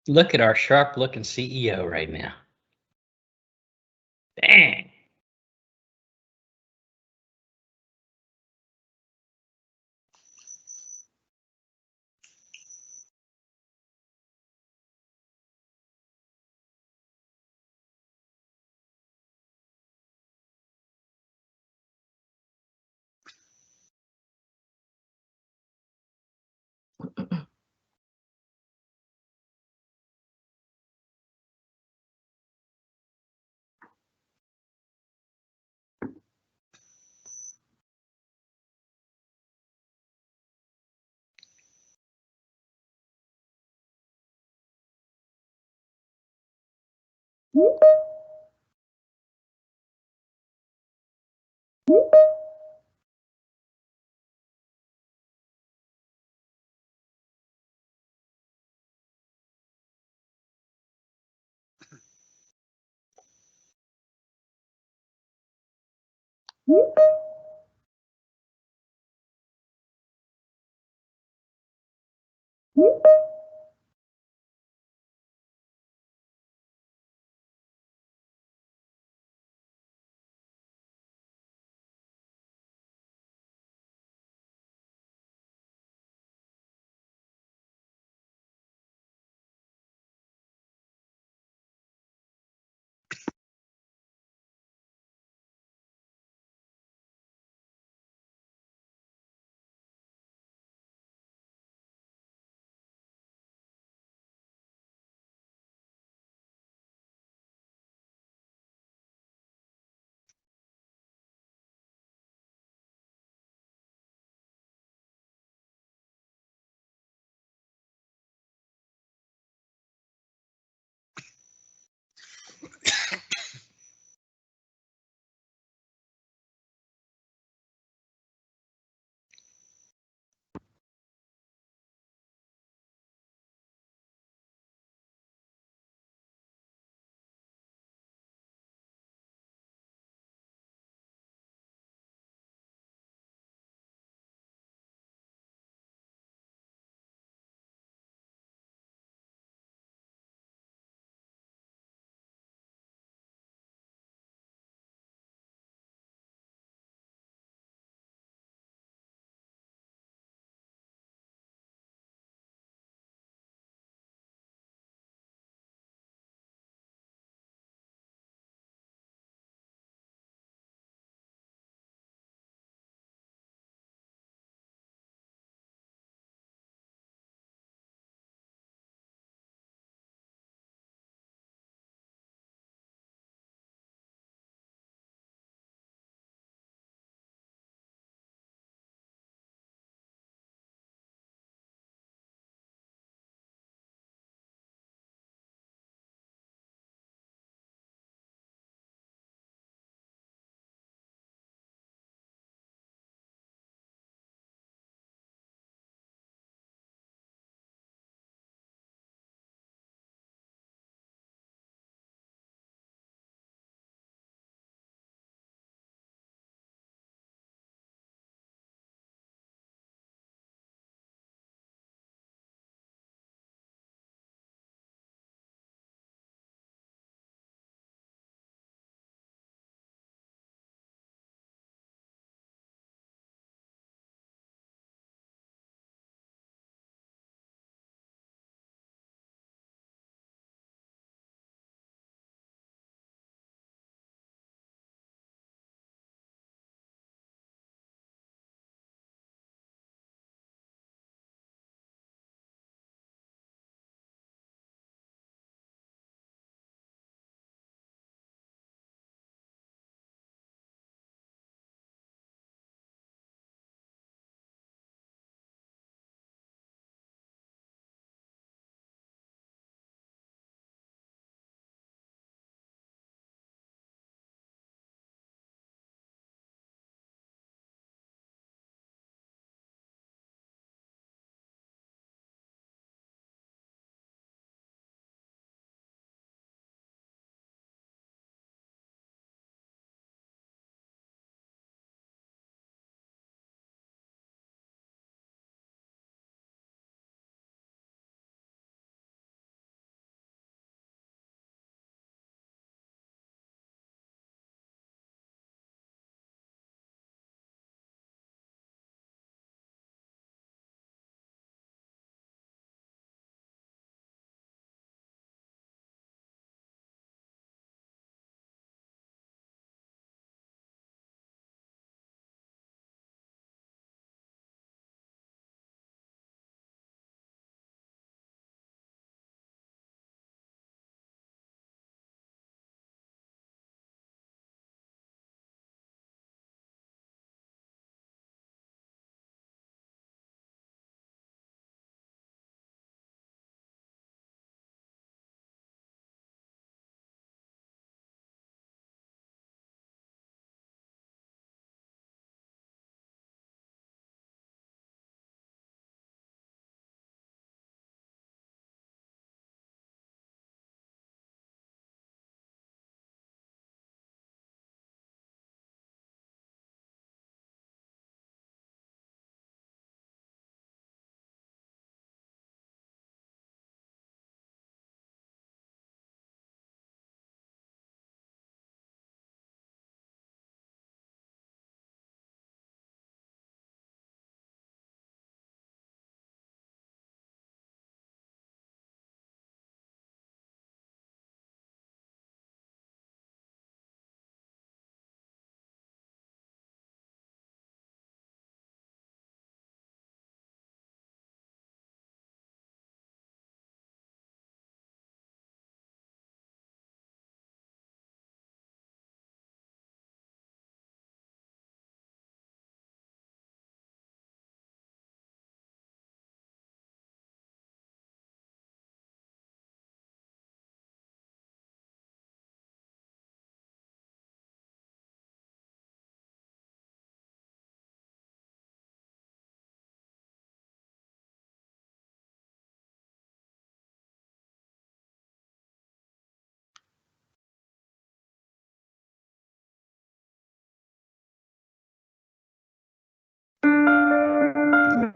Look at our sharp looking CEO right now. Dang.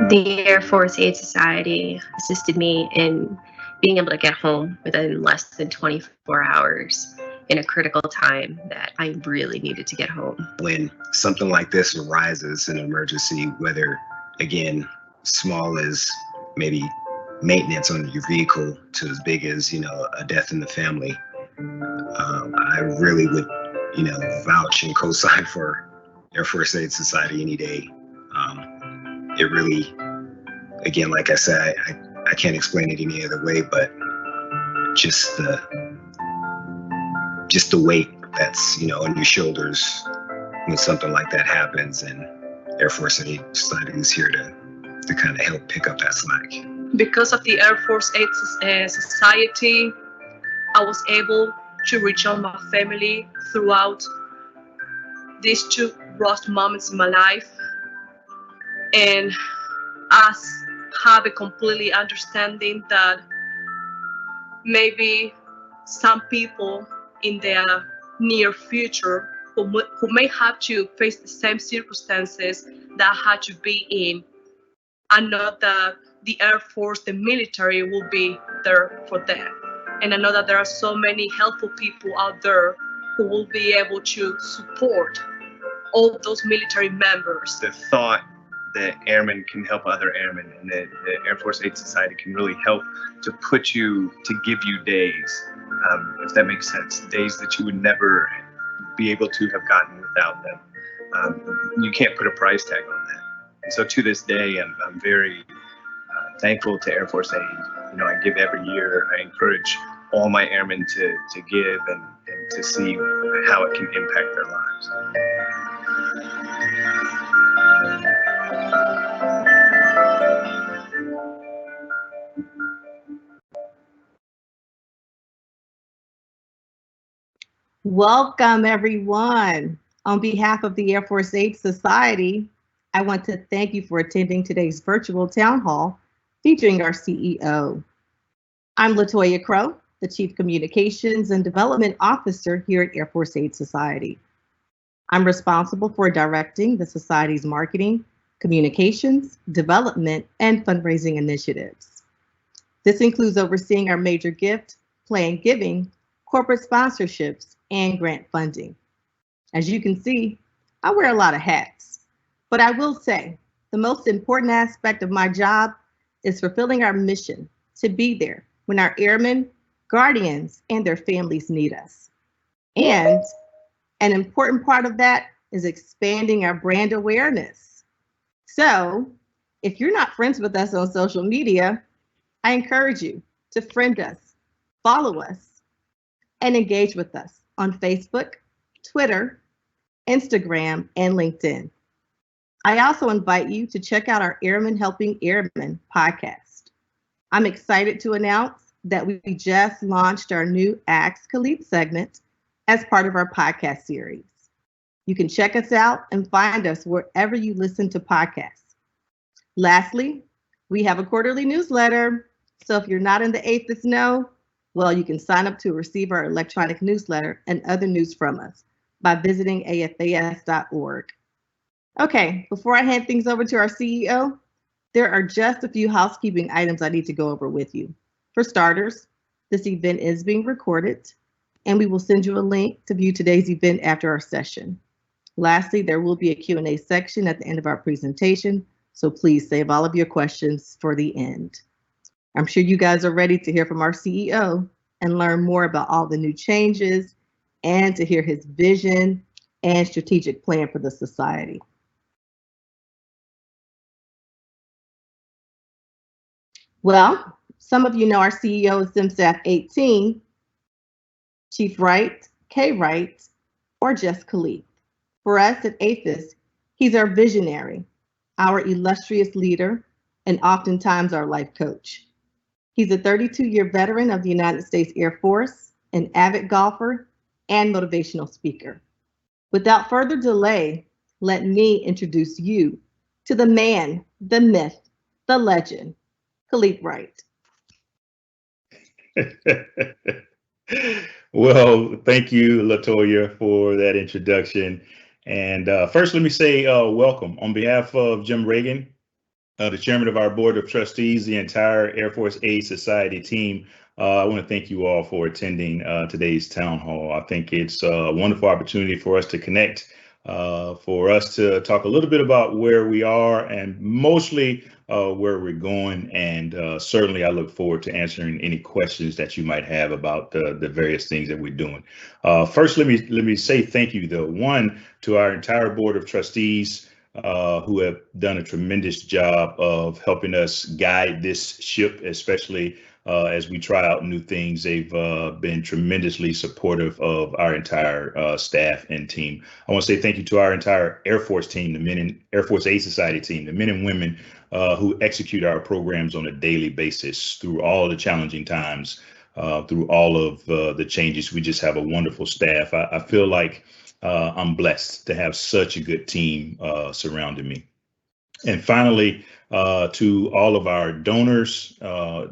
The Air Force Aid Society assisted me in being able to get home within less than 24 hours in a critical time that I really needed to get home. When something like this arises, an emergency, whether, again, small as maybe maintenance on your vehicle to as big as, a death in the family, I really would, vouch and co-sign for Air Force Aid Society any day. It really, again, like I said, I can't explain it any other way, but just the weight that's, on your shoulders when something like that happens, and Air Force Aid Society is here to kind of help pick up that slack. Because of the Air Force Aid Society, I was able to reach out my family throughout these two rough moments in my life, and us have a completely understanding that maybe some people in their near future who may have to face the same circumstances that I had to be in, I know that the Air Force, the military will be there for them. And I know that there are so many helpful people out there who will be able to support all those military members. The thought that airmen can help other airmen, and that the Air Force Aid Society can really help to give you days, if that makes sense, days that you would never be able to have gotten without them. You can't put a price tag on that. And so to this day, I'm very thankful to Air Force Aid. I give every year. I encourage all my airmen to give and to see how it can impact their lives. Welcome, everyone. On behalf of the Air Force Aid Society, I want to thank you for attending today's virtual town hall featuring our CEO. I'm LaToya Crow, the Chief Communications and Development Officer here at Air Force Aid Society. I'm responsible for directing the Society's marketing, communications, development, and fundraising initiatives. This includes overseeing our major gift, plan giving, corporate sponsorships, and grant funding. As you can see, I wear a lot of hats, but I will say the most important aspect of my job is fulfilling our mission to be there when our airmen, guardians, and their families need us. And an important part of that is expanding our brand awareness. So if you're not friends with us on social media, I encourage you to friend us, follow us, and engage with us on Facebook, Twitter, Instagram, and LinkedIn. I also invite you to check out our Airmen Helping Airmen podcast. I'm excited to announce that we just launched our new Ask Kaleth segment as part of our podcast series. You can check us out and find us wherever you listen to podcasts. Lastly, we have a quarterly newsletter. So if you're not in the AFAS know, well, you can sign up to receive our electronic newsletter and other news from us by visiting afas.org. Okay, before I hand things over to our CEO, there are just a few housekeeping items I need to go over with you. For starters, this event is being recorded, and we will send you a link to view today's event after our session. Lastly, there will be a Q&A section at the end of our presentation, so please save all of your questions for the end. I'm sure you guys are ready to hear from our CEO and learn more about all the new changes and to hear his vision and strategic plan for the society. Well, some of you know our CEO is SimStaff 18, Chief Wright, K. Wright, or just Kaleth. For us at AFAS, he's our visionary, our illustrious leader, and oftentimes our life coach. He's a 32-year veteran of the United States Air Force, an avid golfer, and motivational speaker. Without further delay, let me introduce you to the man, the myth, the legend, Kaleth Wright. Well, thank you, LaToya, for that introduction. And first, let me say welcome on behalf of Jim Reagan the chairman of our board of trustees, the entire Air Force Aid Society team, I want to thank you all for attending today's town hall. I think it's a wonderful opportunity for us to connect, for us to talk a little bit about where we are and mostly where we're going. And certainly I look forward to answering any questions that you might have about the various things that we're doing. First, let me say thank you, though, one, to our entire board of trustees, who have done a tremendous job of helping us guide this ship, especially as we try out new things. They've been tremendously supportive of our entire staff and team. I want to say thank you to our entire Air Force team, the men in Air Force Aid Society team, the men and women who execute our programs on a daily basis through all the challenging times, through all of the changes. We just have a wonderful staff. I feel like I'm blessed to have such a good team surrounding me. And finally, to all of our donors,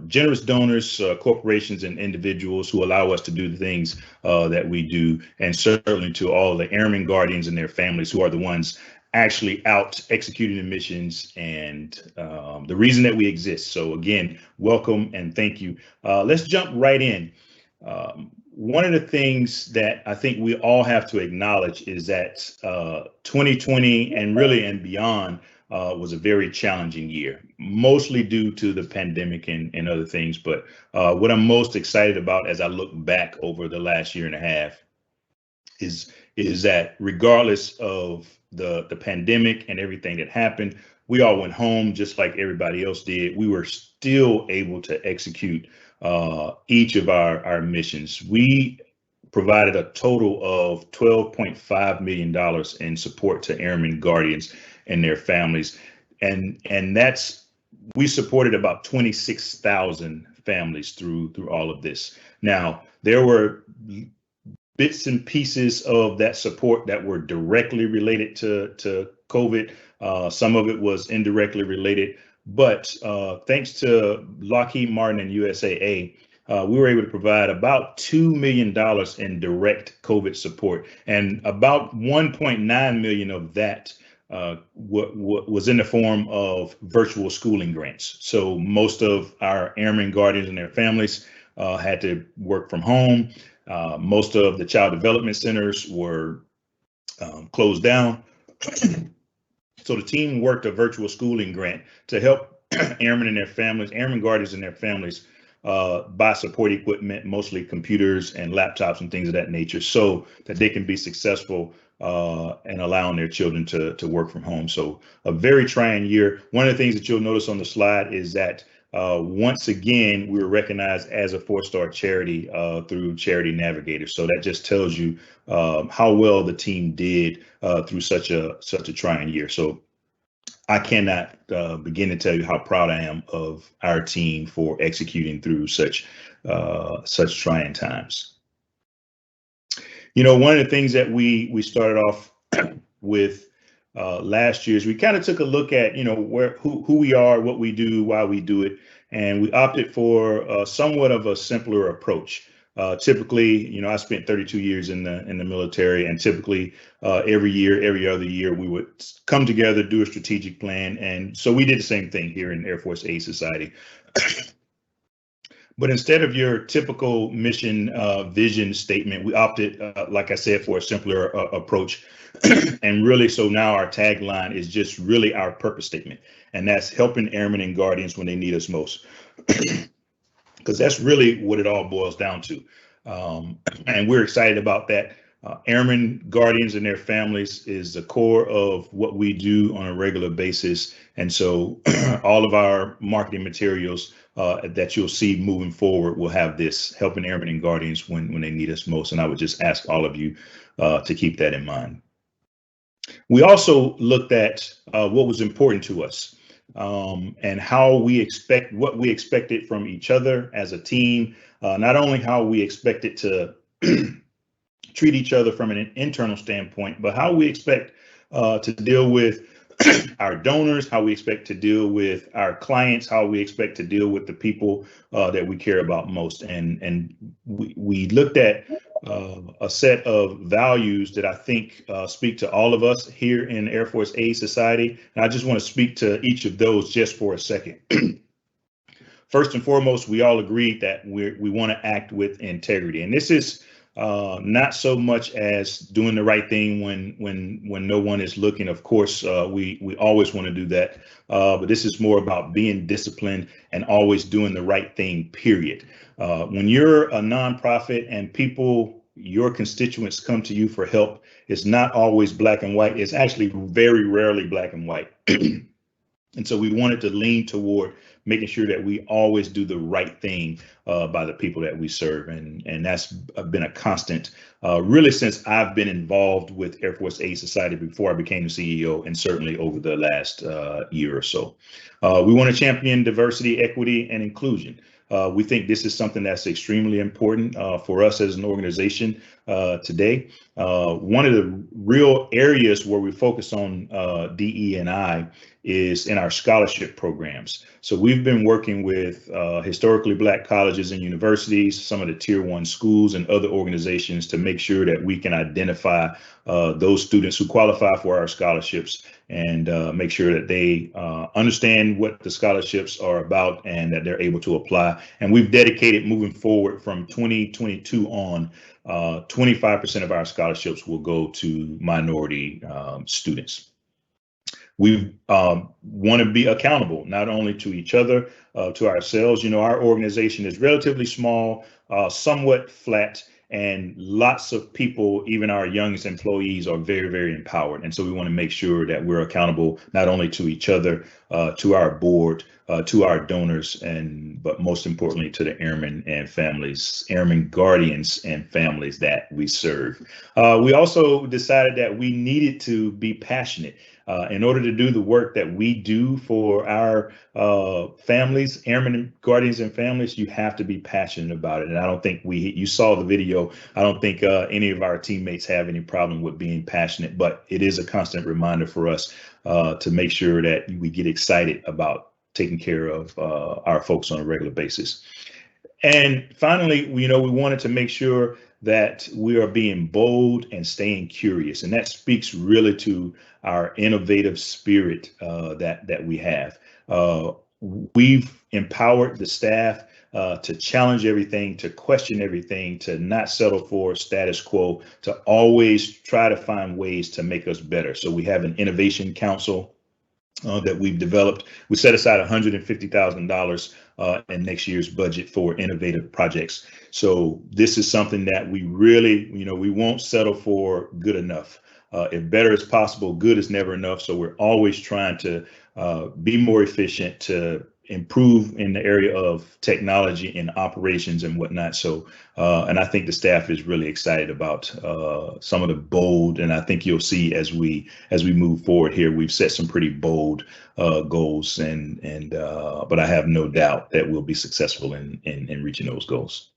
generous donors, corporations and individuals who allow us to do the things that we do, and certainly to all the airmen guardians and their families who are the ones actually out executing the missions and the reason that we exist. So again, welcome and thank you. Let's jump right in. One of the things that I think we all have to acknowledge is that 2020 and really and beyond was a very challenging year, mostly due to the pandemic and other things. But what I'm most excited about as I look back over the last year and a half is that regardless of the pandemic and everything that happened, we all went home just like everybody else did. We were still able to execute each of our missions. We provided a total of $12.5 million in support to airmen guardians and their families. And that's, we supported about 26,000 families through all of this. Now, there were bits and pieces of that support that were directly related to COVID. Some of it was indirectly related, but thanks to Lockheed Martin and USAA, we were able to provide about $2 million in direct COVID support, and about 1.9 million of that was in the form of virtual schooling grants. So most of our airmen guardians and their families had to work from home. Most of the child development centers were closed down. So the team worked a virtual schooling grant to help airmen and their families, airmen guardians and their families, buy support equipment, mostly computers and laptops and things of that nature, so that they can be successful and allowing their children to work from home. So a very trying year. One of the things that you'll notice on the slide is that once again, we were recognized as a 4-star charity through Charity Navigator. So that just tells you how well the team did through such a trying year. So I cannot begin to tell you how proud I am of our team for executing through such trying times. You know, one of the things that we started off with last year is we kind of took a look at, you know, who we are, what we do, why we do it, and we opted for somewhat of a simpler approach. Typically, you know, I spent 32 years in the military, and typically every other year, we would come together, do a strategic plan. And so we did the same thing here in Air Force Aid Society. But instead of your typical mission vision statement, we opted, like I said, for a simpler approach. And really, so now our tagline is just really our purpose statement. And that's helping airmen and guardians when they need us most. Because that's really what it all boils down to. And we're excited about that. Airmen, guardians, and their families is the core of what we do on a regular basis. And so all of our marketing materials that you'll see moving forward will have this, helping airmen and guardians when they need us most. And I would just ask all of you to keep that in mind. We also looked at what was important to us and how what we expected from each other as a team, not only how we expected to treat each other from an internal standpoint, but how we expect to deal with our donors, how we expect to deal with our clients, how we expect to deal with the people that we care about most. And we looked at a set of values that I think speak to all of us here in Air Force Aid Society. And I just want to speak to each of those just for a second. First and foremost, we all agree that we want to act with integrity. And this is not so much as doing the right thing when no one is looking. Of course, we always want to do that. But this is more about being disciplined and always doing the right thing, period. When you're a nonprofit and people, your constituents come to you for help, it's not always black and white. It's actually very rarely black and white. And so we wanted to lean toward making sure that we always do the right thing by the people that we serve. And that's been a constant really since I've been involved with Air Force Aid Society before I became the CEO, and certainly over the last year or so. We want to champion diversity, equity, and inclusion. We think this is something that's extremely important for us as an organization today. One of the real areas where we focus on DE&I is in our scholarship programs. So we've been working with historically Black colleges and universities, some of the tier 1 schools and other organizations to make sure that we can identify those students who qualify for our scholarships and make sure that they understand what the scholarships are about and that they're able to apply. And we've dedicated moving forward from 2022 on, 25% of our scholarships will go to minority students. We want to be accountable, not only to each other, to ourselves. You know, our organization is relatively small, somewhat flat, and lots of people, even our youngest employees, are very, very empowered. And so we want to make sure that we're accountable not only to each other, to our board, to our donors, but most importantly to the airmen and families, airmen guardians and families that we serve. We also decided that we needed to be passionate. In order to do the work that we do for our families, airmen, guardians, and families, you have to be passionate about it. And I don't think you saw the video. I don't think any of our teammates have any problem with being passionate, but it is a constant reminder for us to make sure that we get excited about taking care of our folks on a regular basis. And finally, we wanted to make sure that we are being bold and staying curious. And that speaks really to our innovative spirit that we have. We've empowered the staff to challenge everything, to question everything, to not settle for status quo, to always try to find ways to make us better. So we have an innovation council that we've developed. We set aside $150,000 in next year's budget for innovative projects. So this is something that we really, we won't settle for good enough. If better is possible, good is never enough. So we're always trying to be more efficient, to improve in the area of technology and operations and whatnot. So, and I think the staff is really excited about some of the bold, and I think you'll see as we move forward here, we've set some pretty bold goals, but I have no doubt that we'll be successful in reaching those goals.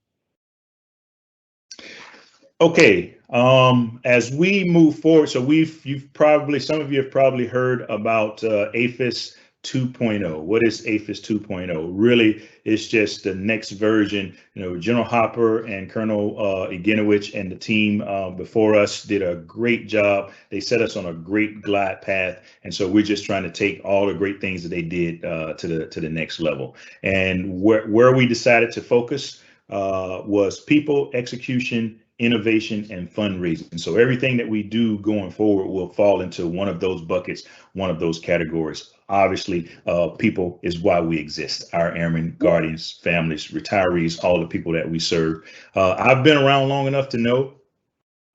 Okay, as we move forward, so some of you have probably heard about AFAS 2.0. What is AFAS 2.0? Really, it's just the next version. General Hopper and Colonel Igenowich and the team before us did a great job. They set us on a great glide path, and so we're just trying to take all the great things that they did to the next level. And where we decided to focus was people, execution, innovation, and fundraising. So everything that we do going forward will fall into one of those buckets, one of those categories. Obviously, people is why we exist. Our airmen, guardians, families, retirees, all the people that we serve. I've been around long enough to know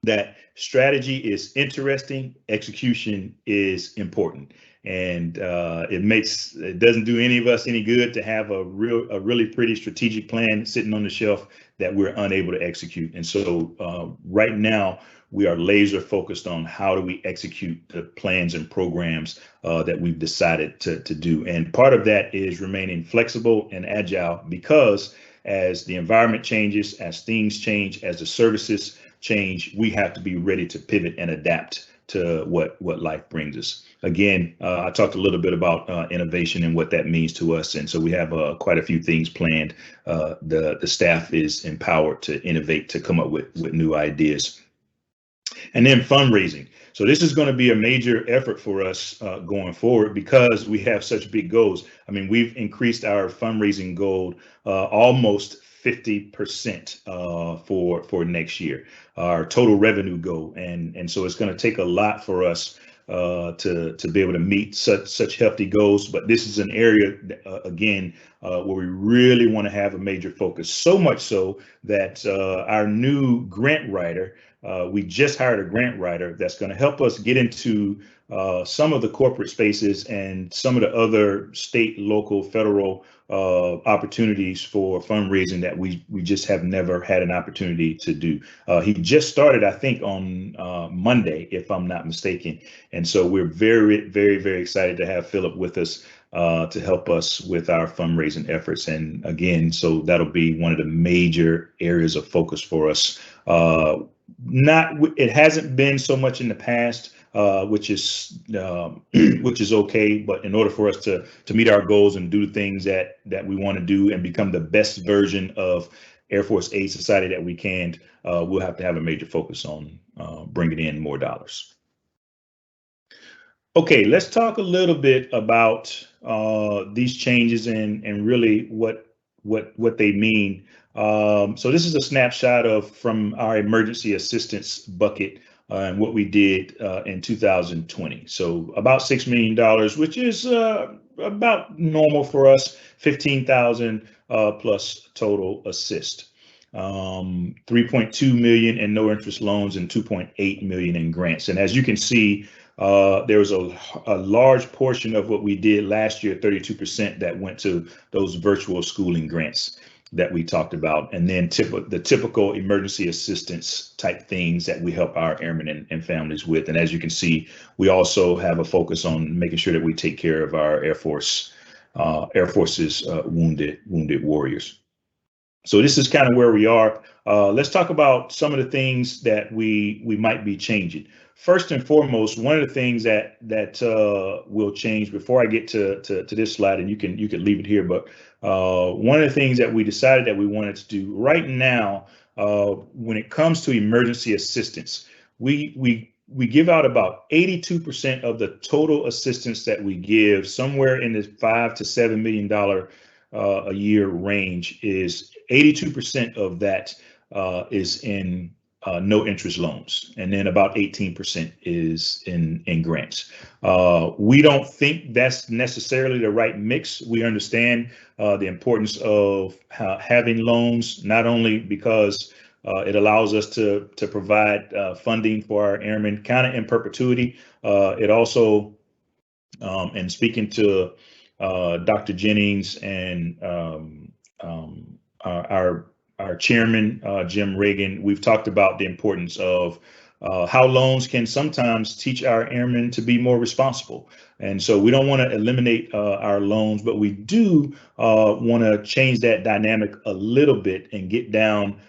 that strategy is interesting, execution is important. And it doesn't do any of us any good to have a really pretty strategic plan sitting on the shelf that we're unable to execute. And so right now we are laser focused on how do we execute the plans and programs that we've decided to do. And part of that is remaining flexible and agile, because as the environment changes, as things change, as the services change, we have to be ready to pivot and adapt to what life brings us. Again, I talked a little bit about innovation and what that means to us, and so we have quite a few things planned. The staff is empowered to innovate, to come up with new ideas. And then fundraising. So this is going to be a major effort for us going forward because we have such big goals. I mean, we've increased our fundraising goal almost 50% for next year, our total revenue goal. And so it's going to take a lot for us to be able to meet such hefty goals. But this is an area, again, where we really want to have a major focus, so much so that our new grant writer, we just hired a grant writer that's going to help us get into some of the corporate spaces and some of the other state, local, federal opportunities for fundraising that we just have never had an opportunity to do. He just started, I think, on Monday, if I'm not mistaken. And so we're very, very, very excited to have Philip with us to help us with our fundraising efforts. And again, so that'll be one of the major areas of focus for us. It hasn't been so much in the past, which is okay. But in order for us to meet our goals and do the things that we want to do and become the best version of Air Force Aid Society that we can, we'll have to have a major focus on bringing in more dollars. Okay, let's talk a little bit about these changes and really what they mean. So this is a snapshot from our emergency assistance bucket and what we did in 2020. So about $6 million, which is about normal for us, 15,000 plus total assist. 3.2 million in no interest loans and 2.8 million in grants. And as you can see, there was a large portion of what we did last year, 32%, that went to those virtual schooling grants that we talked about, and then the typical emergency assistance type things that we help our airmen and families with. And as you can see, we also have a focus on making sure that we take care of our Air Force's wounded warriors. So this is kind of where we are. Let's talk about some of the things that we might be changing. First and foremost, one of the things that will change before I get to this slide, and you can leave it here, but one of the things that we decided that we wanted to do right now, when it comes to emergency assistance, we give out about 82% of the total assistance that we give, somewhere in the $5 to $7 million a year range. Is 82% of that is in no interest loans, and then about 18% is in grants. We don't think that's necessarily the right mix. We understand the importance of having loans, not only because it allows us to provide funding for our airmen kind of in perpetuity. It also, and speaking to Dr. Jennings and our chairman, Jim Reagan, we've talked about the importance of how loans can sometimes teach our airmen to be more responsible. And so we don't want to eliminate our loans, but we do want to change that dynamic a little bit and get down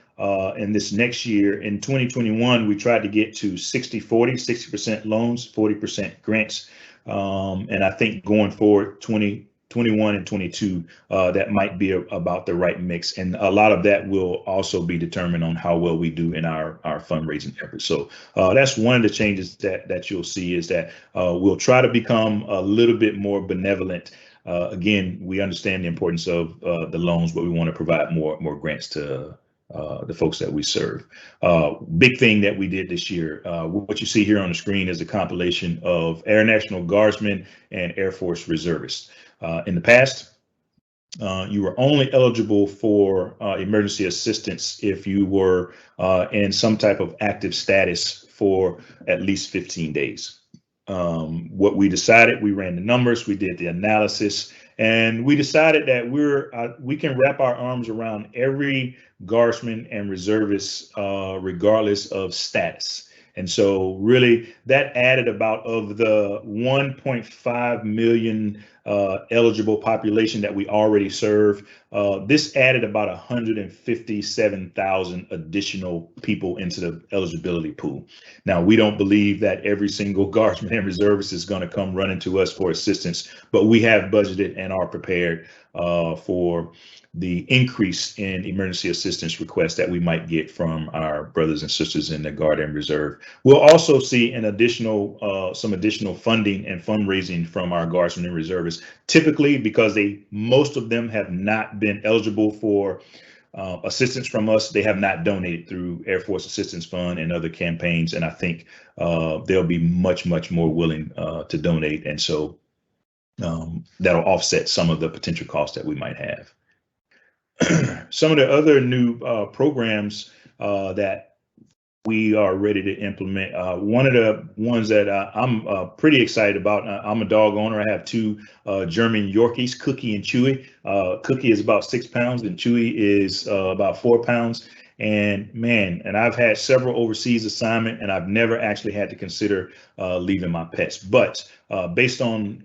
in this next year. In 2021, we tried to get to 60-40, 60% loans, 40% grants. And I think going forward, 2021 and 22, that might be about the right mix. And a lot of that will also be determined on how well we do in our fundraising efforts. So that's one of the changes that you'll see, is that we'll try to become a little bit more benevolent. Again, we understand the importance of the loans, but we want to provide more grants to the folks that we serve. Big thing that we did this year, what you see here on the screen is a compilation of Air National Guardsmen and Air Force reservists. In the past, you were only eligible for emergency assistance if you were in some type of active status for at least 15 days. What we decided, we ran the numbers, we did the analysis, and we decided that we can wrap our arms around every guardsman and reservist regardless of status. And so really that added about, of the 1.5 million eligible population that we already serve. This added about 157,000 additional people into the eligibility pool. Now, we don't believe that every single guardsman and reservist is going to come running to us for assistance, but we have budgeted and are prepared for the increase in emergency assistance requests that we might get from our brothers and sisters in the Guard and Reserve. We'll also see an additional, some additional funding and fundraising from our Guardsmen and Reservists, typically because most of them have not been eligible for assistance from us. They have not donated through Air Force Assistance Fund and other campaigns, and I think they'll be much more willing to donate, and so that'll offset some of the potential costs that we might have. Some of the other new programs that we are ready to implement. One of the ones that I'm pretty excited about, I'm a dog owner. I have two German Yorkies, Cookie and Chewy. Cookie is about 6 pounds and Chewy is about 4 pounds. And man, I've had several overseas assignments and I've never actually had to consider leaving my pets. But based on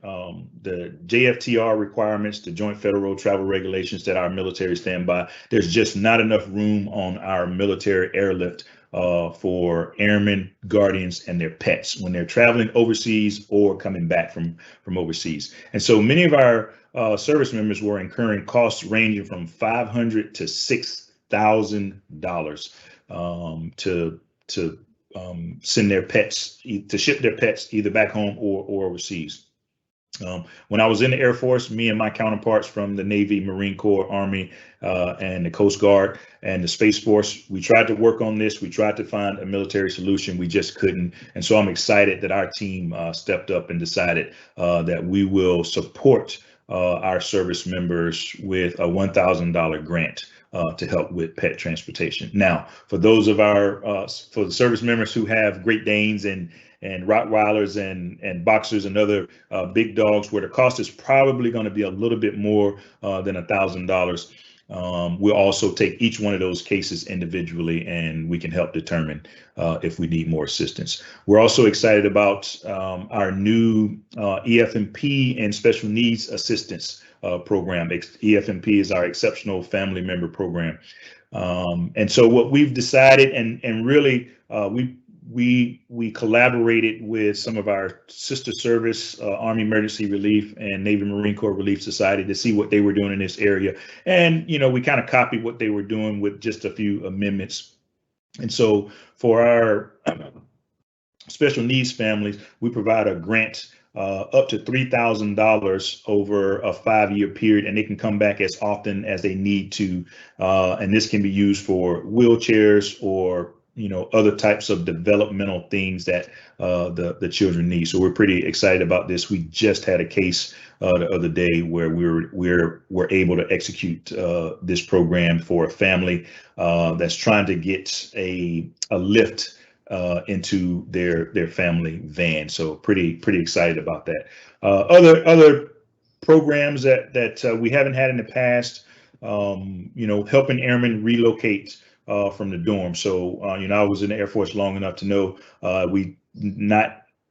the JFTR requirements, the Joint Federal Travel Regulations that our military stand by, there's just not enough room on our military airlift for airmen, guardians, and their pets when they're traveling overseas or coming back from overseas. And so many of our service members were incurring costs ranging from $500 to $6,000 to send their pets, to ship their pets either back home or overseas. When I was in the Air Force, me and my counterparts from the Navy, Marine Corps, Army, and the Coast Guard and the Space Force, we tried to work on this. We tried to find a military solution. We just couldn't. And so I'm excited that our team stepped up and decided that we will support our service members with a $1,000 grant to help with pet transportation. Now, for those of our for the service members who have Great Danes and Rottweilers and boxers and other big dogs, where the cost is probably going to be a little bit more than $1,000, we'll also take each one of those cases individually, and we can help determine if we need more assistance. We're also excited about our new EFMP and special needs assistance program. EFMP is our Exceptional Family Member Program. And so what we've decided, and really we collaborated with some of our sister service, Army Emergency Relief and Navy Marine Corps Relief Society, to see what they were doing in this area. And, you know, we kind of copied what they were doing with just a few amendments. And so for our special needs families, we provide a grant up to $3,000 over a 5-year period, and they can come back as often as they need to. And this can be used for wheelchairs or, you know, other types of developmental things that the children need. So we're pretty excited about this. We just had a case the other day where we're able to execute this program for a family that's trying to get a lift into their family van. So pretty excited about that. Other programs that we haven't had in the past, you know, helping airmen relocate from the dorm. So, you know, I was in the Air Force long enough to know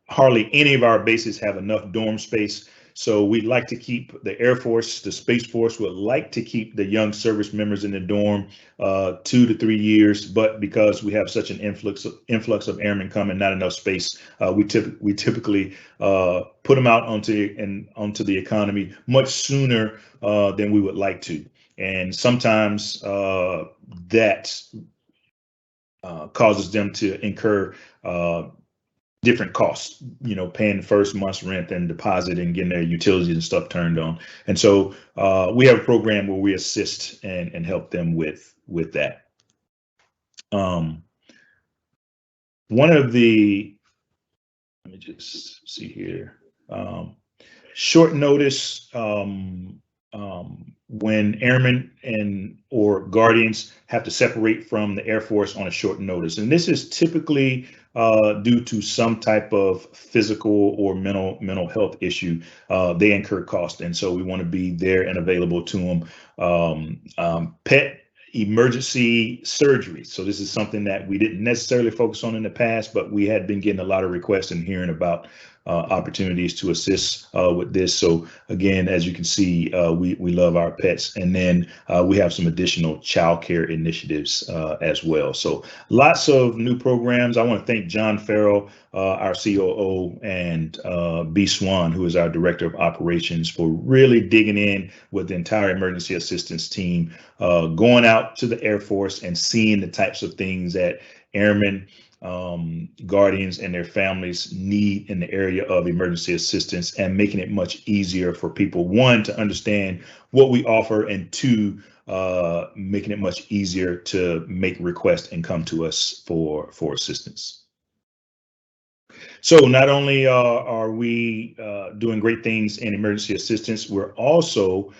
hardly any of our bases have enough dorm space. So we'd like to keep the Air Force, the Space Force would like to keep the young service members in the dorm 2 to 3 years, but because we have such an influx of airmen coming, not enough space, we typically put them out onto the economy much sooner than we would like to. And sometimes that causes them to incur different costs, you know, paying the first month's rent and deposit and getting their utilities and stuff turned on. And so we have a program where we assist and help them with that. One of the, let me just see here, short notice, when airmen or guardians have to separate from the Air Force on a short notice. And this is typically due to some type of physical or mental health issue. They incur cost, and so we want to be there and available to them. Pet emergency surgery. So this is something that we didn't necessarily focus on in the past, but we had been getting a lot of requests and hearing about opportunities to assist with this. So again, as you can see, we love our pets, and then we have some additional childcare initiatives as well. So lots of new programs. I want to thank John Farrell, our COO, and B. Swan, who is our Director of Operations, for really digging in with the entire emergency assistance team, going out to the Air Force and seeing the types of things that airmen, guardians, and their families need in the area of emergency assistance, and making it much easier for people, one, to understand what we offer, and two, making it much easier to make requests and come to us for assistance. So not only are we doing great things in emergency assistance, we're also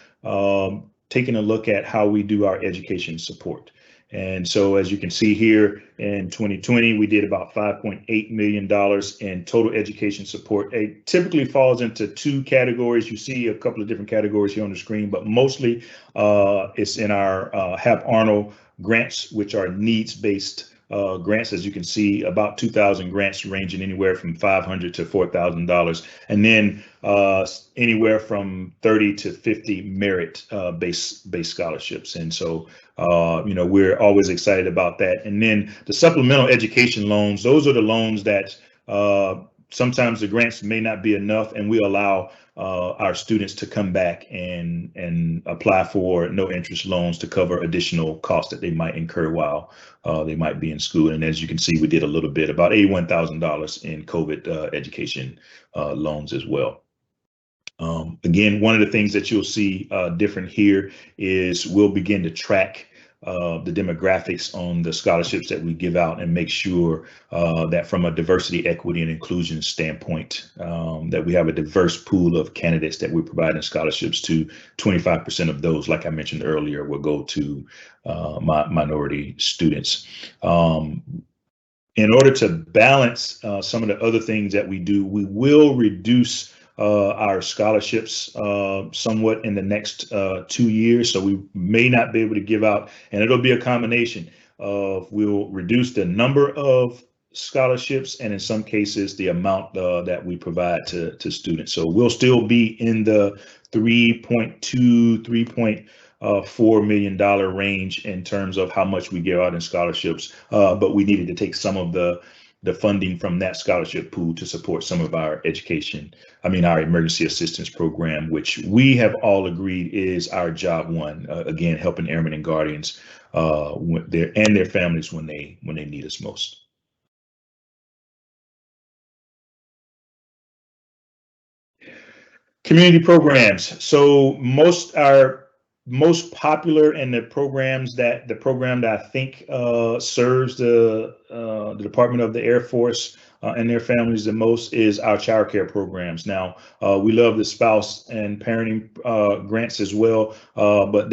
taking a look at how we do our education support. And so, as you can see here, in 2020, we did about $5.8 million in total education support. It typically falls into two categories. You see a couple of different categories here on the screen, but mostly it's in our HAP Arnold grants, which are needs-based grants. As you can see, about 2,000 grants ranging anywhere from $500 to $4,000, and then anywhere from 30 to 50 merit based scholarships. And so we're always excited about that. And then the supplemental education loans, those are the loans that sometimes the grants may not be enough, and we allow our students to come back and apply for no interest loans to cover additional costs that they might incur while they might be in school. And as you can see, we did a little bit, about $81,000 in COVID education loans as well. Again, one of the things that you'll see different here is we'll begin to track the demographics on the scholarships that we give out, and make sure that from a diversity, equity, and inclusion standpoint, that we have a diverse pool of candidates that we're providing scholarships to. 25% of those, like I mentioned earlier, will go to minority students. In order to balance some of the other things that we do, we will reduce our scholarships somewhat in the next 2 years. So we may not be able to give out, and it'll be a combination of, we'll reduce the number of scholarships, and in some cases the amount that we provide to students. So we'll still be in the $3.4 million range in terms of how much we give out in scholarships, but we needed to take some of the funding from that scholarship pool to support some of our our emergency assistance program, which we have all agreed is our job one. Again, helping airmen and guardians and their families when they need us most. Community programs. So most popular, and the program that I think serves the Department of the Air Force and their families the most is our child care programs. Now, we love the spouse and parenting grants as well, but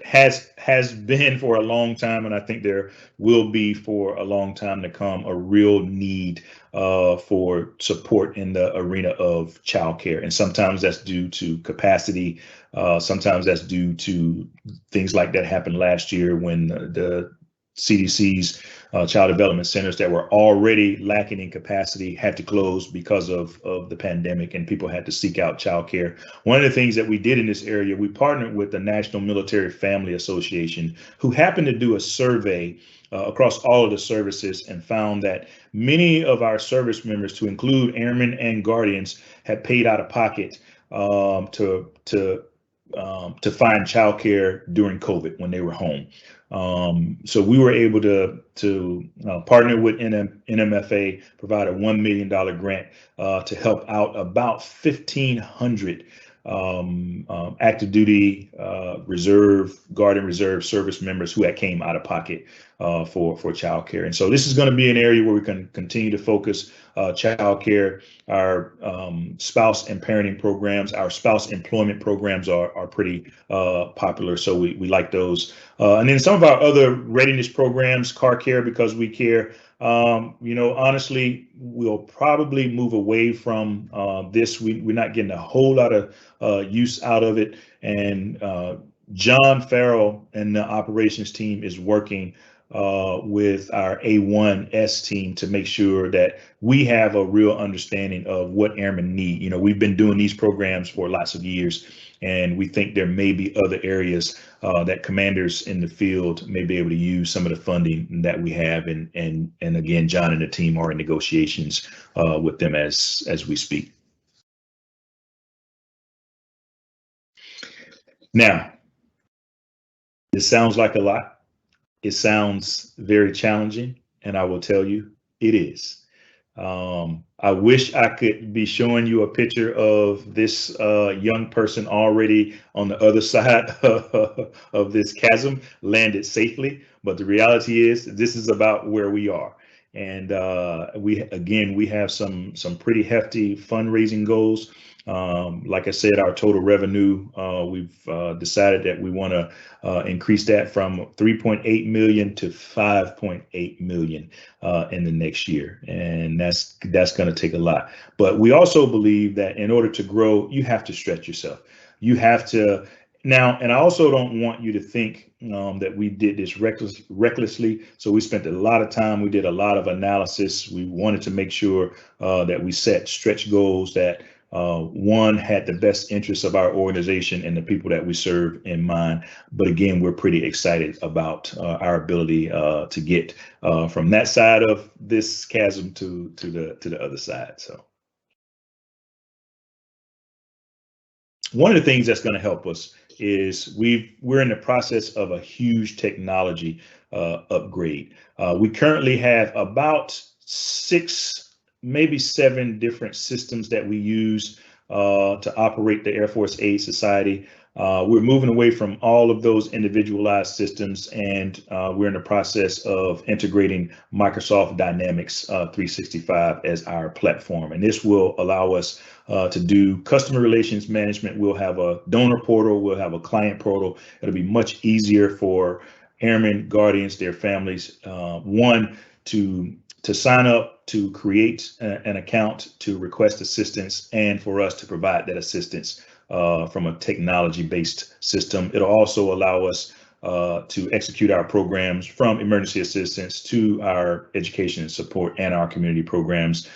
has been for a long time, and I think there will be for a long time to come, a real need for support in the arena of child care. And sometimes that's due to capacity. Sometimes that's due to things like that happened last year when the CDC's child development centers that were already lacking in capacity had to close because of the pandemic, and people had to seek out childcare. One of the things that we did in this area, we partnered with the National Military Family Association, who happened to do a survey across all of the services, and found that many of our service members, to include airmen and guardians, had paid out of pocket to find childcare during COVID when they were home. So we were able to partner with NMFA, provide a $1 million grant to help out about 1,500 active duty Guard and Reserve service members who had came out of pocket for childcare. And so this is going to be an area where we can continue to focus childcare. Our spouse and parenting programs, our spouse employment programs are pretty popular, so we like those. And then some of our other readiness programs, car care because we care. Honestly, we'll probably move away from this. We're not getting a whole lot of use out of it. And John Farrell and the operations team is working with our A1S team to make sure that we have a real understanding of what airmen need. You know, we've been doing these programs for lots of years, and we think there may be other areas that commanders in the field may be able to use some of the funding that we have. And again, John and the team are in negotiations with them as we speak. Now, this sounds like a lot. It sounds very challenging, and I will tell you, it is. I wish I could be showing you a picture of this young person already on the other side of this chasm, landed safely. But the reality is, this is about where we are. And we have some pretty hefty fundraising goals. Like I said, our total revenue, we've decided that we want to increase that from 3.8 million to 5.8 million in the next year. And that's going to take a lot. But we also believe that in order to grow, you have to stretch yourself. You have to. Now, and I also don't want you to think that we did this recklessly. So we spent a lot of time. We did a lot of analysis. We wanted to make sure that we set stretch goals that one had the best interests of our organization and the people that we serve in mind. But again, we're pretty excited about our ability to get from that side of this chasm to the other side. So one of the things that's going to help us is we're in the process of a huge technology upgrade. We currently have about 6, maybe 7 different systems that we use to operate the Air Force Aid Society. We're moving away from all of those individualized systems, and we're in the process of integrating Microsoft Dynamics 365 as our platform. And this will allow us to do customer relations management. We'll have a donor portal, we'll have a client portal. It'll be much easier for airmen, guardians, their families, one, to sign up, to create an account, to request assistance, and for us to provide that assistance from a technology-based system. It'll also allow us to execute our programs from emergency assistance to our education and support and our community programs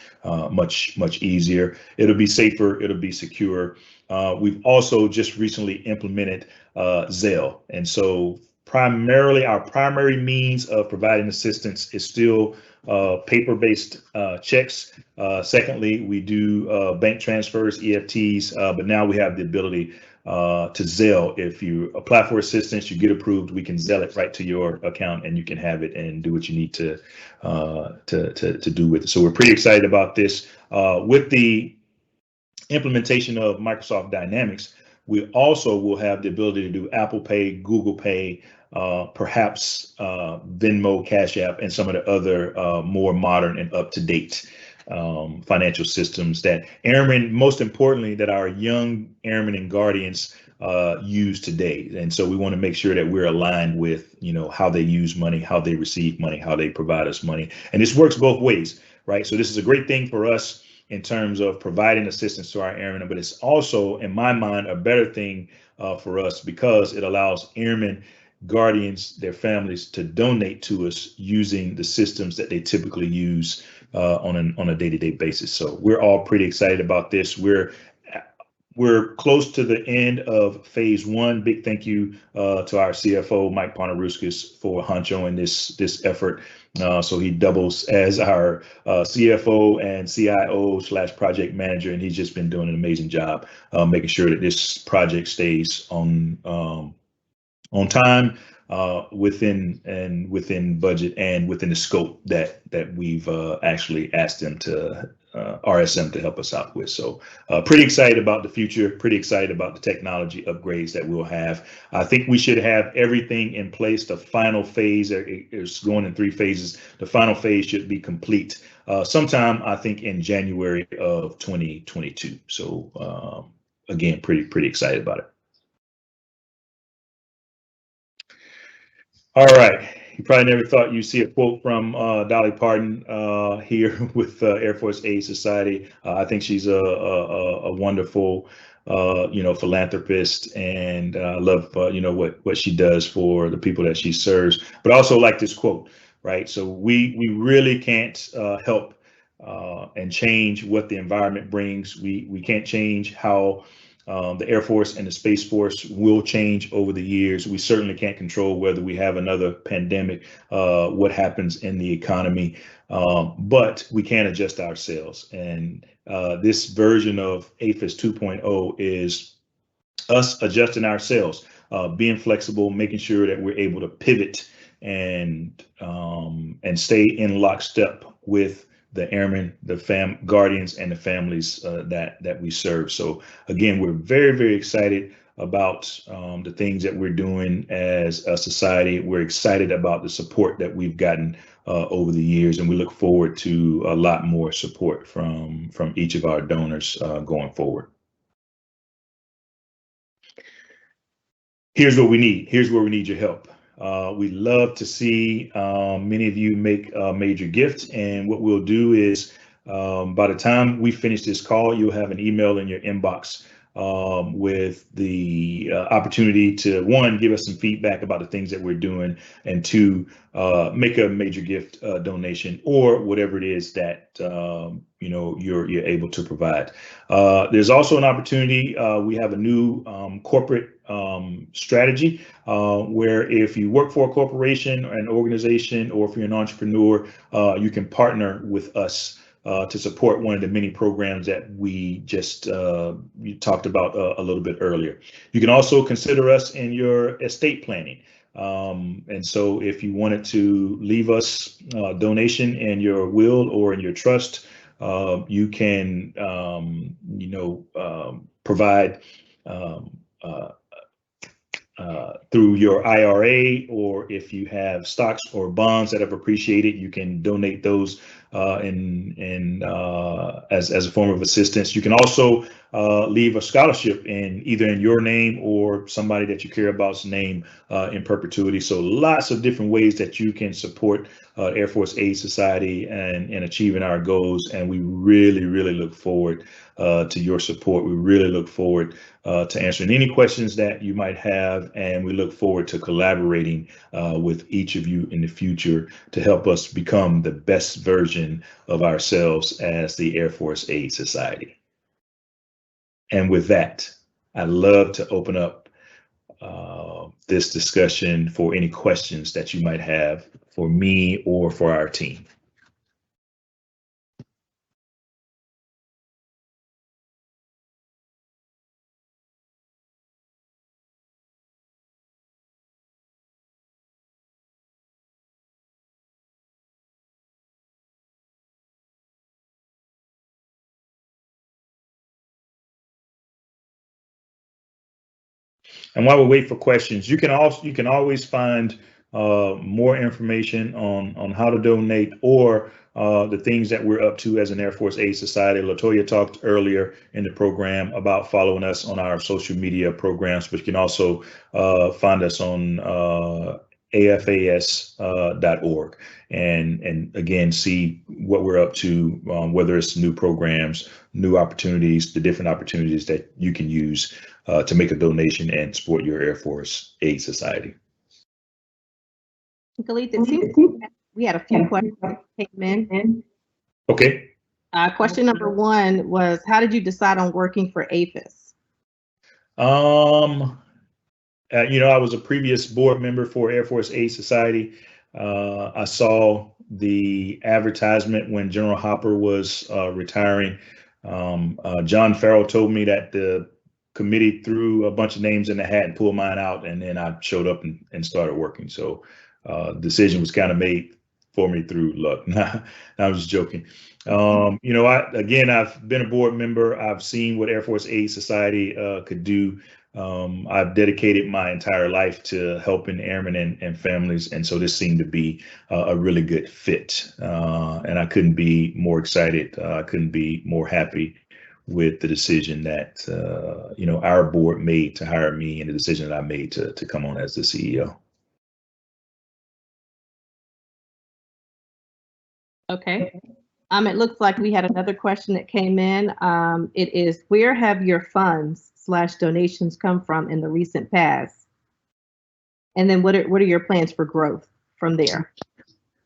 much easier. It'll be safer, it'll be secure. We've also just recently implemented Zelle. And so primarily our primary means of providing assistance is still paper-based checks. Secondly, we do bank transfers, EFTs, but now we have the ability to Zelle. If you apply for assistance, you get approved, we can Zelle it right to your account, and you can have it and do what you need to do with it. So we're pretty excited about this. With the implementation of Microsoft Dynamics, we also will have the ability to do Apple Pay, Google Pay, perhaps Venmo, Cash App, and some of the other more modern and up-to-date financial systems that airmen, most importantly, that our young airmen and guardians use today. And so we want to make sure that we're aligned with, you know, how they use money, how they receive money, how they provide us money. And this works both ways, right? So this is a great thing for us in terms of providing assistance to our airmen, but it's also, in my mind, a better thing for us because it allows airmen, guardians, their families to donate to us using the systems that they typically use on a day-to-day basis. So we're all pretty excited about this. We're close to the end of phase 1. Big thank you to our CFO, Mike Ponaruskis, for honchoing this effort. So he doubles as our CFO and CIO/project manager, and he's just been doing an amazing job making sure that this project stays on time, within budget, and within the scope that we've actually asked them to RSM to help us out with. So pretty excited about the future, pretty excited about the technology upgrades that we'll have. I think we should have everything in place. The final phase is going in 3 phases. The final phase should be complete sometime, I think, in January of 2022. So again, pretty excited about it. All right. You probably never thought you'd see a quote from Dolly Parton here with Air Force Aid Society. I think she's a wonderful philanthropist, and I love, what she does for the people that she serves. But I also like this quote, right? So we really can't help and change what the environment brings. We can't change how the Air Force and the Space Force will change over the years. We certainly can't control whether we have another pandemic, what happens in the economy, but we can adjust ourselves. And this version of AFAS 2.0 is us adjusting ourselves, being flexible, making sure that we're able to pivot and stay in lockstep with the airmen, the guardians, and the families that we serve. So again, we're very, very excited about the things that we're doing as a society. We're excited about the support that we've gotten over the years, and we look forward to a lot more support from each of our donors going forward. Here's what we need. Here's where we need your help. We'd love to see many of you make a major gift. And what we'll do is by the time we finish this call, you'll have an email in your inbox with the opportunity to, one, give us some feedback about the things that we're doing, and two, make a major gift donation or whatever it is that you're able to provide. There's also an opportunity. We have a new corporate strategy where if you work for a corporation or an organization, or if you're an entrepreneur, you can partner with us to support one of the many programs that we just talked about a little bit earlier. You can also consider us in your estate planning. And so if you wanted to leave us a donation in your will or in your trust, you can, provide through your IRA, or if you have stocks or bonds that have appreciated, you can donate those as a form of assistance. You can also leave a scholarship either in your name or somebody that you care about's name in perpetuity. So lots of different ways that you can support Air Force Aid Society and achieving our goals. And we really, really look forward to your support. We really look forward to answering any questions that you might have, and we look forward to collaborating with each of you in the future to help us become the best version of ourselves as the Air Force Aid Society. And with that, I'd love to open up this discussion for any questions that you might have for me or for our team. And while we wait for questions, you can always find more information on how to donate or the things that we're up to as an Air Force Aid Society. LaToya talked earlier in the program about following us on our social media programs, but you can also find us on AFAS.org and again, see what we're up to, whether it's new programs, new opportunities, the different opportunities that you can use to make a donation and support your Air Force Aid Society. Kaleth, it seems we had a few questions that came in. Okay. Question number one was, how did you decide on working for AFAS? I was a previous board member for Air Force Aid Society. I saw the advertisement when General Hopper was retiring. John Farrell told me that the committee threw a bunch of names in the hat and pulled mine out, and then I showed up and started working. So decision was kind of made for me through luck. I was just joking. I've been a board member. I've seen what Air Force Aid Society could do. I've dedicated my entire life to helping airmen and families, and so this seemed to be a really good fit. And I couldn't be more excited. I couldn't be more happy with the decision that our board made to hire me, and the decision that I made to come on as the CEO. Okay. It looks like we had another question that came in. It is, where have your funds grants/donations come from in the recent past? And then what are your plans for growth from there?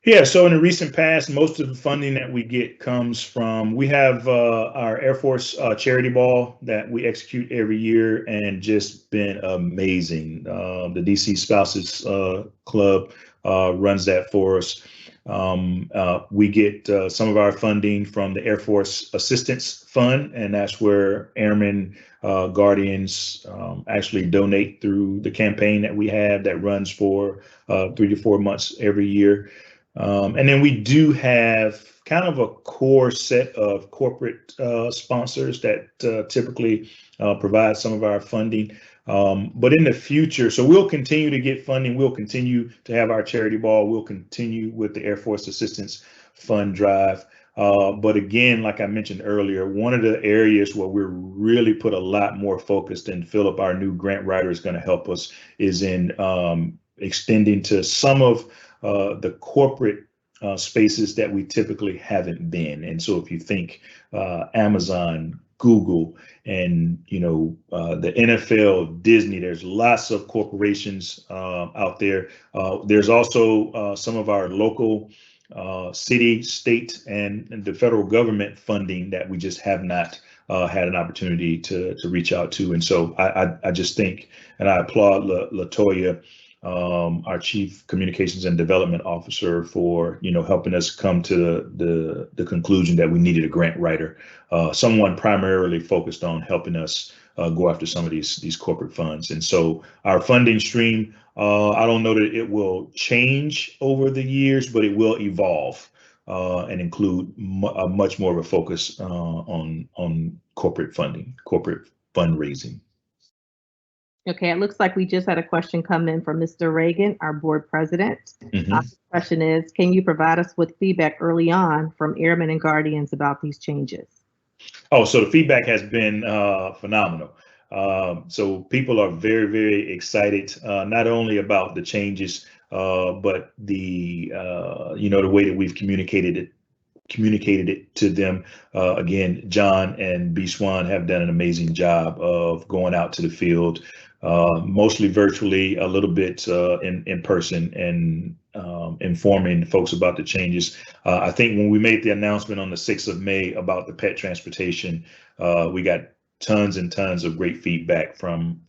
Yeah, so in the recent past, most of the funding that we get comes from, we have our Air Force charity ball that we execute every year and just been amazing. The DC Spouses Club runs that for us. We get some of our funding from the Air Force Assistance Fund, and that's where Airmen Guardians actually donate through the campaign that we have that runs for 3 to 4 months every year. And then we do have kind of a core set of corporate sponsors that typically provide some of our funding. But in the future, so we'll continue to get funding. We'll continue to have our charity ball. We'll continue with the Air Force Assistance Fund drive. But again, like I mentioned earlier, one of the areas where we're really put a lot more focused, and Philip, our new grant writer, is going to help us, is in extending to some of the corporate spaces that we typically haven't been. And so if you think Amazon, Google, and the NFL, Disney, there's lots of corporations out there. There's also some of our local city, state, and the federal government funding that we just have not had an opportunity to reach out to. And so I just think, and I applaud LaToya, our Chief Communications and Development Officer, for helping us come to the conclusion that we needed a grant writer, someone primarily focused on helping us go after some of these corporate funds. And so our funding stream, I don't know that it will change over the years, but it will evolve and include much more of a focus on corporate funding, corporate fundraising. Okay, it looks like we just had a question come in from Mr. Reagan, our board president. Mm-hmm. The question is, can you provide us with feedback early on from airmen and guardians about these changes? Oh, so the feedback has been phenomenal. So people are very, very excited, not only about the changes, but the the way that we've communicated it to them. Again, John and B. Swan have done an amazing job of going out to the field, mostly virtually, a little bit in person, and informing folks about the changes. I think when we made the announcement on the 6th of May about the pet transportation, we got tons and tons of great feedback from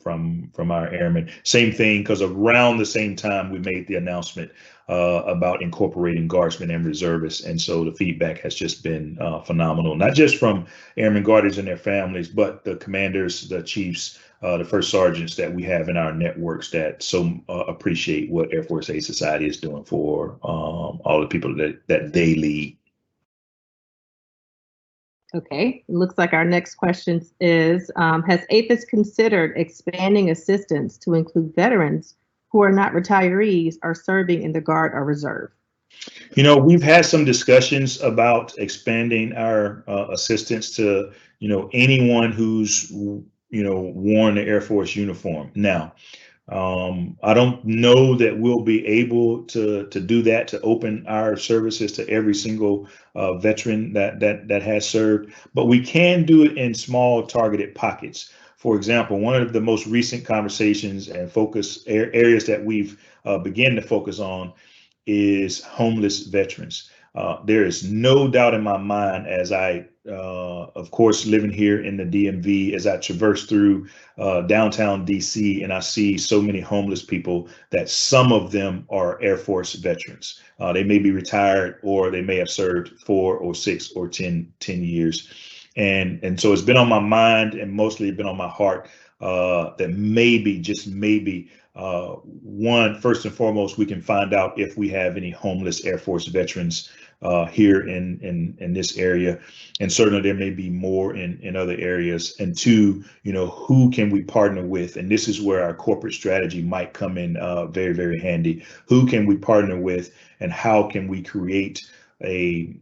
our airmen. Same thing, because around the same time we made the announcement about incorporating guardsmen and reservists, and so the feedback has just been phenomenal. Not just from airmen guardians and their families, but the commanders, the chiefs, the first sergeants that we have in our networks that so appreciate what Air Force Aid Society is doing for all the people that they lead. Okay, it looks like our next question is, has AFAS considered expanding assistance to include veterans who are not retirees or serving in the Guard or Reserve? We've had some discussions about expanding our assistance to, anyone who's, worn the Air Force uniform. Now, I don't know that we'll be able to do that, to open our services to every single veteran that has served, but we can do it in small targeted pockets. For example, one of the most recent conversations and focus areas that we've begun to focus on is homeless veterans. There is no doubt in my mind, as I, of course, living here in the DMV, as I traverse through downtown DC, and I see so many homeless people, that some of them are Air Force veterans. They may be retired, or they may have served 4 or 6 or 10 years. And so it's been on my mind, and mostly been on my heart, that maybe, just maybe, first and foremost, we can find out if we have any homeless Air Force veterans here in this area, and certainly there may be more in other areas. And 2, who can we partner with? And this is where our corporate strategy might come in very, very handy. Who can we partner with, and how can we create a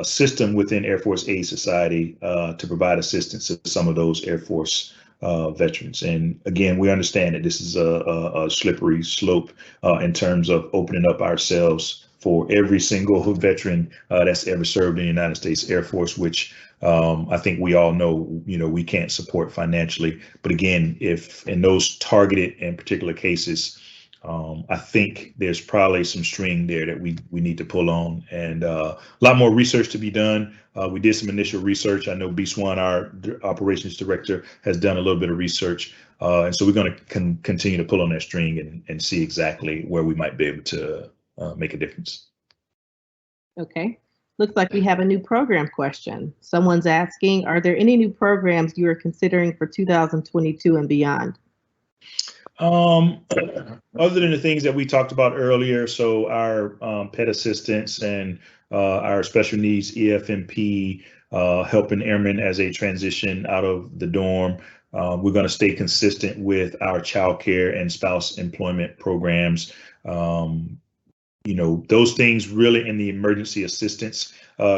system within Air Force Aid Society to provide assistance to some of those Air Force veterans? And again, we understand that this is a slippery slope in terms of opening up ourselves for every single veteran that's ever served in the United States Air Force, which I think we all know, we can't support financially. But again, if in those targeted and particular cases, I think there's probably some string there that we need to pull on, and a lot more research to be done. We did some initial research. I know B Swan, our operations director, has done a little bit of research. And so we're going to continue to pull on that string and see exactly where we might be able to make a difference. Okay. Looks like we have a new program question. Someone's asking, are there any new programs you are considering for 2022 and beyond? Other than the things that we talked about earlier, so our pet assistance and our special needs EFMP, helping airmen as they transition out of the dorm. We're going to stay consistent with our child care and spouse employment programs. Those things really in the emergency assistance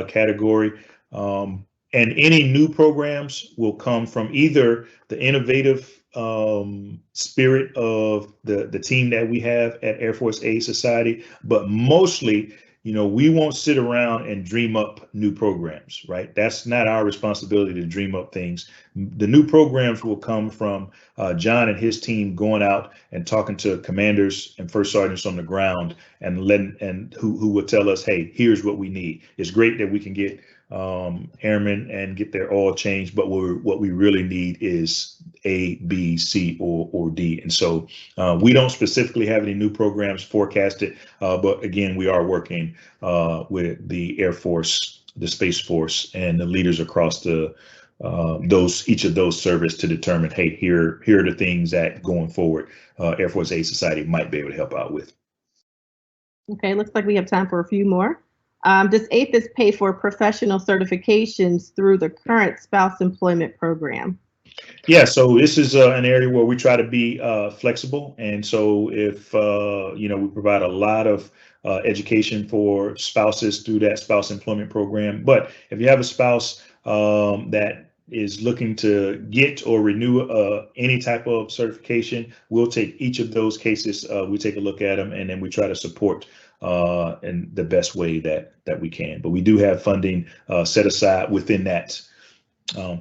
category. And any new programs will come from either the innovative spirit of the team that we have at Air Force Aid Society, but mostly, we won't sit around and dream up new programs, right? That's not our responsibility to dream up things. The new programs will come from John and his team going out and talking to commanders and first sergeants on the ground and who will tell us, hey, here's what we need. It's great that we can get airmen and get their oil changed, but what we really need is A, B, C, or D. And so we don't specifically have any new programs forecasted, but again, we are working with the Air Force, the Space Force, and the leaders across each of those service to determine, hey, here are the things that going forward, Air Force Aid Society might be able to help out with. Okay, looks like we have time for a few more. Does AFAS pay for professional certifications through the current spouse employment program? Yeah, so this is an area where we try to be flexible. And so if, we provide a lot of education for spouses through that spouse employment program. But if you have a spouse that is looking to get or renew any type of certification, we'll take each of those cases. We take a look at them, and then we try to support in the best way that we can. But we do have funding set aside within that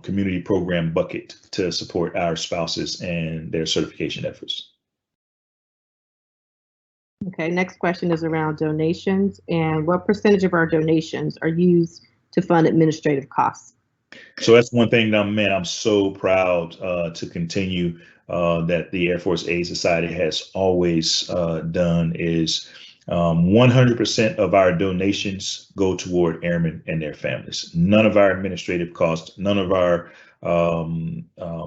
community program bucket to support our spouses and their certification efforts. Okay, next question is around donations, and what percentage of our donations are used to fund administrative costs? So that's one thing that I'm so proud to continue that the Air Force Aid Society has always done is 100% of our donations go toward airmen and their families. None of our administrative costs, none of our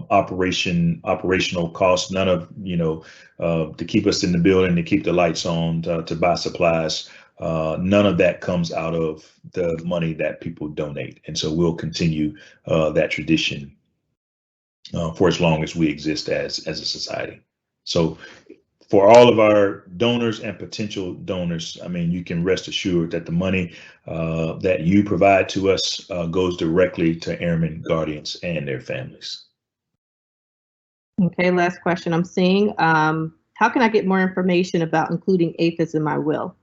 operational costs, none of, to keep us in the building, to keep the lights on, to buy supplies. None of that comes out of the money that people donate. And so we'll continue that tradition for as long as we exist as a society. So for all of our donors and potential donors, you can rest assured that the money that you provide to us goes directly to airmen, guardians, and their families. Okay, last question I'm seeing. How can I get more information about including AFAS in my will?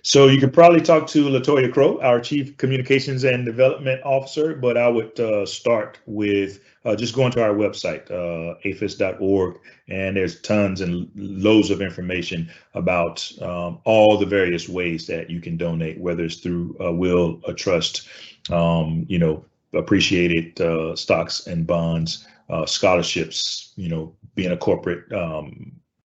So you could probably talk to LaToya Crow, our Chief Communications and Development Officer, but I would start with just going to our website, afas.org, and there's tons and loads of information about all the various ways that you can donate, whether it's through a will, a trust, appreciated stocks and bonds, scholarships, being a corporate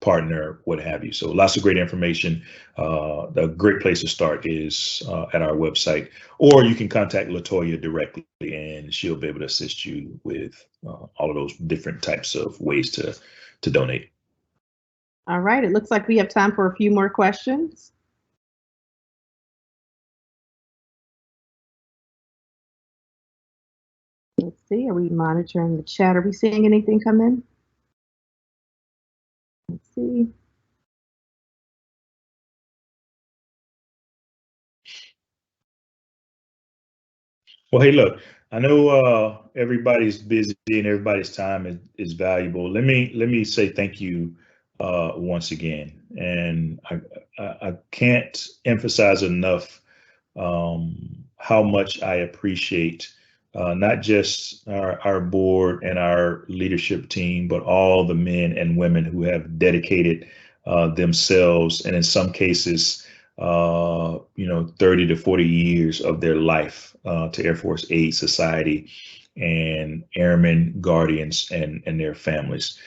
partner, what have you. So lots of great information. The great place to start is at our website, or you can contact LaToya directly and she'll be able to assist you with all of those different types of ways to donate. All right, it looks like we have time for a few more questions. Let's see, are we monitoring the chat? Are we seeing anything come in? Let's see. Well, hey, look, I know everybody's busy and everybody's time is valuable. Let me say thank you once again. And I can't emphasize enough how much I appreciate not just our board and our leadership team, but all the men and women who have dedicated themselves, and in some cases, 30 to 40 years of their life to Air Force Aid Society and airmen, guardians, and their families.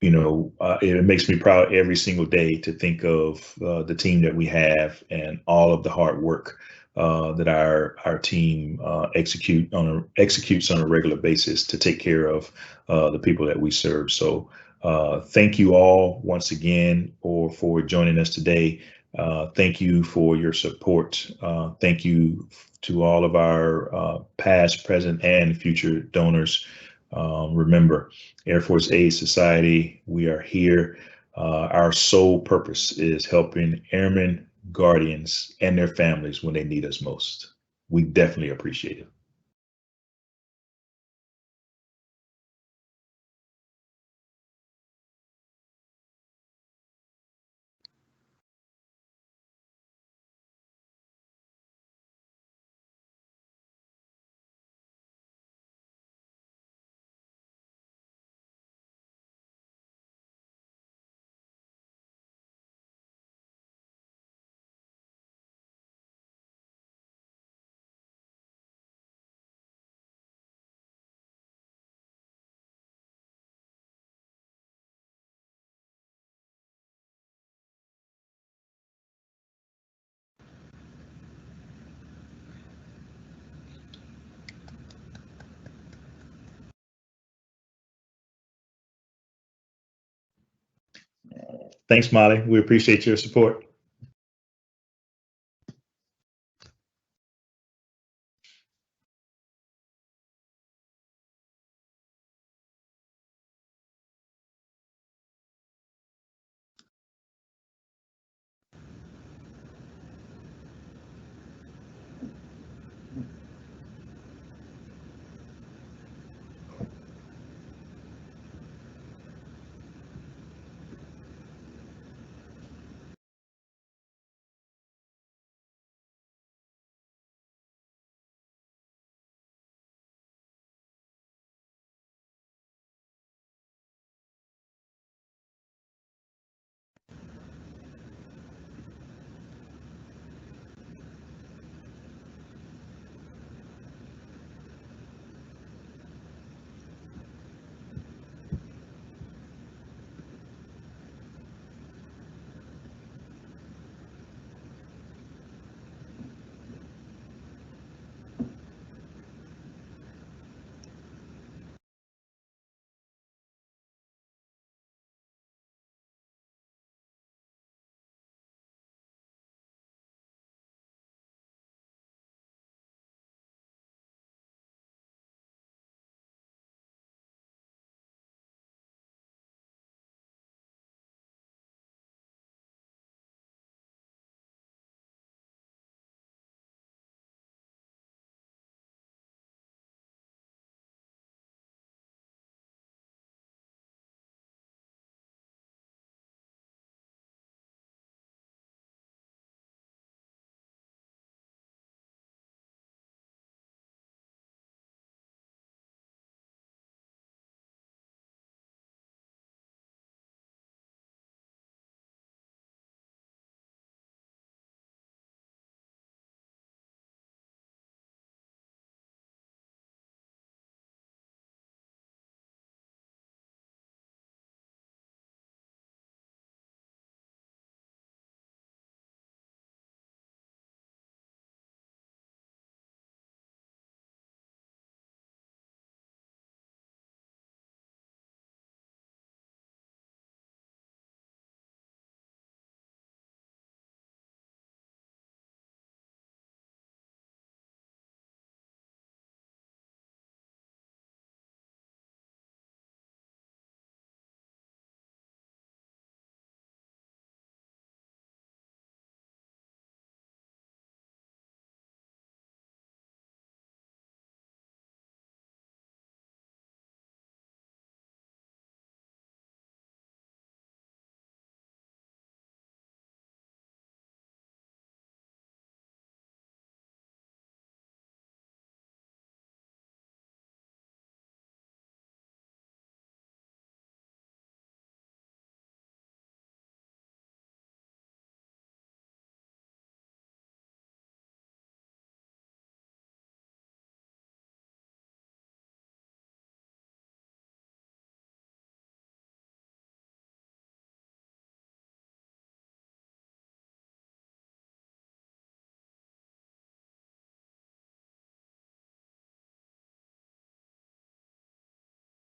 It makes me proud every single day to think of the team that we have and all of the hard work that our team executes on a regular basis to take care of the people that we serve. So thank you all once again for joining us today. Thank you for your support. Thank you to all of our past, present, and future donors. Remember, Air Force Aid Society, we are here. Our sole purpose is helping airmen, guardians, and their families when they need us most. We definitely appreciate it. Thanks, Molly. We appreciate your support.